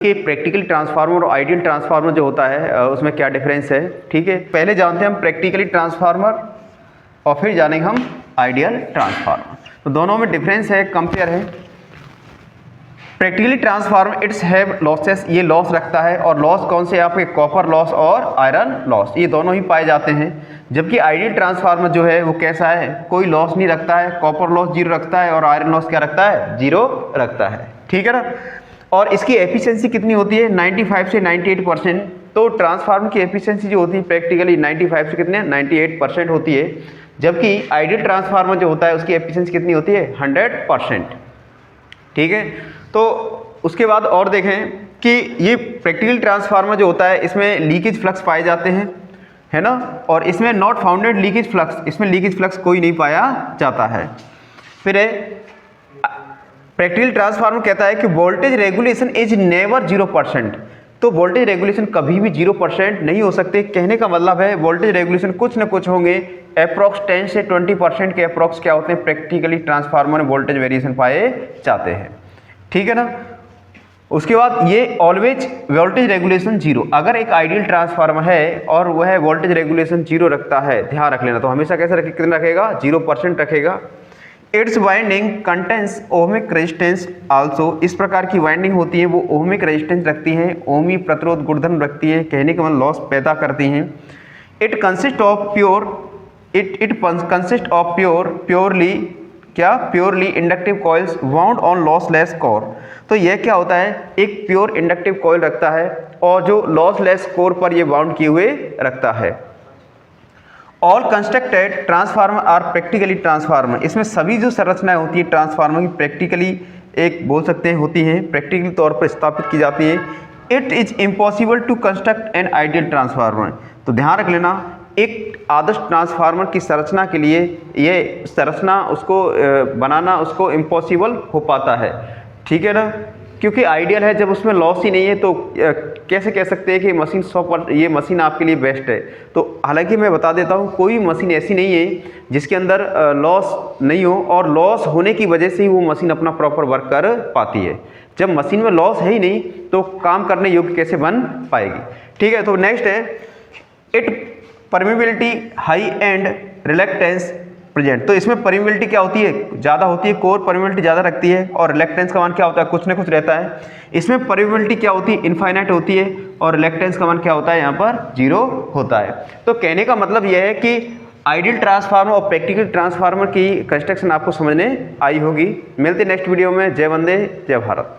कि practically transformer और ideal transformer जो होता है उसमें क्या डिफरेंस है। ठीक है, पहले जानते हैं हम प्रैक्टिकली ट्रांसफार्मर और फिर जानेंगे हम आइडियल ट्रांसफार्मर। तो दोनों में डिफरेंस है, कंपेयर है। Practically transformer it's have losses, ये लॉस रखता है, और लॉस कौन से आपके कॉपर लॉस और आयरन लॉस, ये दोनों ही पाए जाते हैं। जबकि आइडियल ट्रांसफार्मर जो है वो कैसा है, कोई लॉस नहीं रखता है, कॉपर लॉस 0 रखता है और आयरन लॉस क्या रखता है, 0 रखता है। ठीक है ना। और इसकी एफिशिएंसी कितनी होती है, 95 से 98%। तो ट्रांसफार्मर की एफिशिएंसी जो होती है प्रैक्टिकली 95 से कितने 98% होती है, जबकि आइडियल ट्रांसफार्मर जो होता है उसकी एफिशिएंसी कितनी होती है, 100%। ठीक है, तो उसके बाद और देखें कि ये प्रैक्टिकल ट्रांसफार्मर जो होता है इसमें लीकेज फ्लक्स पाए जाते हैं, है ना, और इसमें नॉट फाउंडेड लीकेज फ्लक्स, इसमें लीकेज फ्लक्स कोई नहीं पाया जाता है। फिर प्रैक्टिकल ट्रांसफार्मर कहता है कि वोल्टेज रेगुलेशन इज नेवर 0%। तो वोल्टेज रेगुलेशन कभी भी 0% नहीं हो सकते। कहने का मतलब है वोल्टेज रेगुलेशन कुछ न कुछ होंगे, अप्रॉक्स 10 से 20% के अप्रॉक्स क्या होते हैं, प्रैक्टिकली ट्रांसफार्मर में वोल्टेज वेरिएशन पाए जाते हैं। ठीक है ना। उसके बाद ये ऑलवेज वोल्टेज रेगुलेशन 0, अगर एक आइडियल ट्रांसफार्मर है और वह वोल्टेज रेगुलेशन 0 रखता है, ध्यान रख लेना, तो हमेशा कैसे रखे, कितना रखेगा, 0% रखेगा। It's winding contains ohmic resistance also, इस प्रकार की वाइंडिंग होती है वो ओहमिक रेजिस्टेंस रखती हैं, ओहमी प्रतिरोध गुणधर्म रखती है, कहने के मतलब लॉस पैदा करती हैं। It consist of pure consist of purely क्या, purely inductive coils wound on lossless core. तो यह क्या होता है, एक प्योर इंडक्टिव कॉइल रखता है और जो लॉसलेस कोर पर ये वाउंड किए हुए रखता है। All constructed transformer are practically transformer, इसमें सभी जो संरचनाएं होती है ट्रांसफार्मर की प्रैक्टिकली एक बोल सकते हैं होती हैं, प्रैक्टिकली तौर पर स्थापित की जाती है। It is impossible to construct an ideal transformer, तो ध्यान रख लेना एक आदर्श ट्रांसफार्मर की संरचना के लिए ये संरचना उसको बनाना उसको इम्पॉसिबल हो पाता है। ठीक है ना, क्योंकि आइडियल है, जब उसमें लॉस ही नहीं है तो कैसे कह सकते हैं कि मशीन 100% ये मशीन आपके लिए बेस्ट है। तो हालांकि मैं बता देता हूँ कोई मशीन ऐसी नहीं है जिसके अंदर लॉस नहीं हो, और लॉस होने की वजह से ही वो मशीन अपना प्रॉपर वर्क कर पाती है। जब मशीन में लॉस है ही नहीं तो काम करने योग्य कैसे बन पाएगी। ठीक है, तो नेक्स्ट है it permeability high and reluctance present. तो इसमें परमेबिलिटी क्या होती है, ज़्यादा होती है, कोर परमेबिलिटी ज़्यादा रखती है, और रिलेक्टेंस का मान क्या होता है, कुछ न कुछ रहता है। इसमें परमेबिलिटी क्या होती है, इनफाइनाइट होती है, और रिलेक्टेंस का मान क्या होता है, यहाँ पर 0 होता है। तो कहने का मतलब यह है कि आइडियल ट्रांसफार्मर और प्रैक्टिकल ट्रांसफार्मर की कंस्ट्रक्शन आपको समझने आई होगी। मिलते नेक्स्ट वीडियो में। जय वंदे, जय भारत।